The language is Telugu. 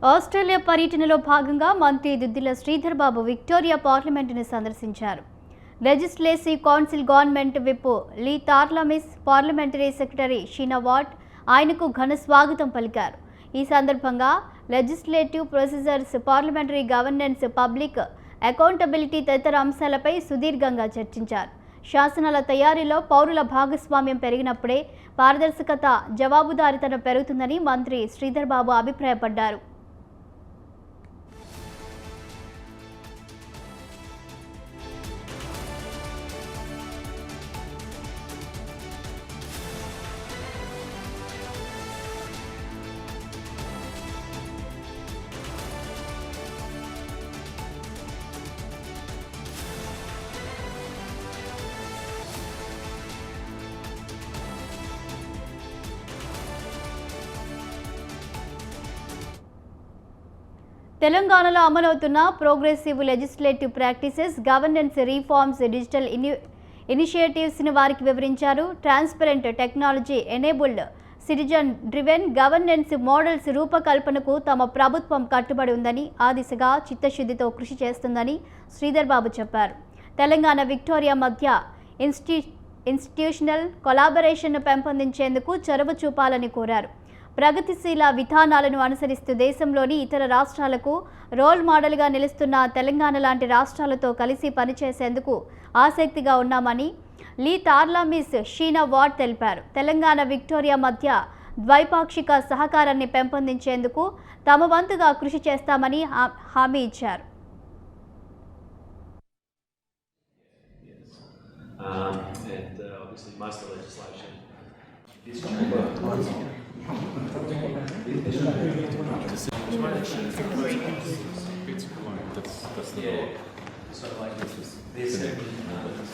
ఆస్ట్రేలియా పర్యటనలో భాగంగా మంత్రి దుద్దిల శ్రీధర్ బాబు విక్టోరియా పార్లమెంటును సందర్శించారు. Legislative council government whip Lee Tarlamis, parliamentary secretary Sheena Watt ఆయనకు ఘన స్వాగతం పలికారు. ఈ సందర్భంగా legislative procedures, parliamentary governance, public accountability తదితర అంశాలపై సుదీర్ఘంగా చర్చించారు. శాసనాల తయారీలో పౌరుల భాగస్వామ్యం పెరిగినప్పుడే పారదర్శకత, జవాబుదారీతనం పెరుగుతుందని మంత్రి శ్రీధర్ బాబు అభిప్రాయపడ్డారు. తెలంగాణలో అమలవుతున్న progressive legislative practices, governance reforms, digital ఇనిషియేటివ్స్ని వారికి వివరించారు. Transparent, technology enabled, citizen driven governance models రూపకల్పనకు తమ ప్రభుత్వం కట్టుబడి ఉందని, ఆ దిశగా చిత్తశుద్ధితో కృషి చేస్తుందని శ్రీధర్ బాబు చెప్పారు. తెలంగాణ, విక్టోరియా మధ్య ఇన్స్టిట్యూషనల్ కొలాబరేషన్ను పెంపొందించేందుకు చొరవ చూపాలని కోరారు. ప్రగతిశీల విధానాలను అనుసరిస్తూ దేశంలోని ఇతర రాష్ట్రాలకు రోల్ మోడల్గా నిలుస్తున్న తెలంగాణ లాంటి రాష్ట్రాలతో కలిసి పనిచేసేందుకు ఆసక్తిగా ఉన్నామని లీ తార్లమిస్, షీనా వాట్ తెలిపారు. తెలంగాణ, విక్టోరియా మధ్య ద్వైపాక్షిక సహకారాన్ని పెంపొందించేందుకు తమ వంతుగా కృషి చేస్తామని హామీ ఇచ్చారు. That's the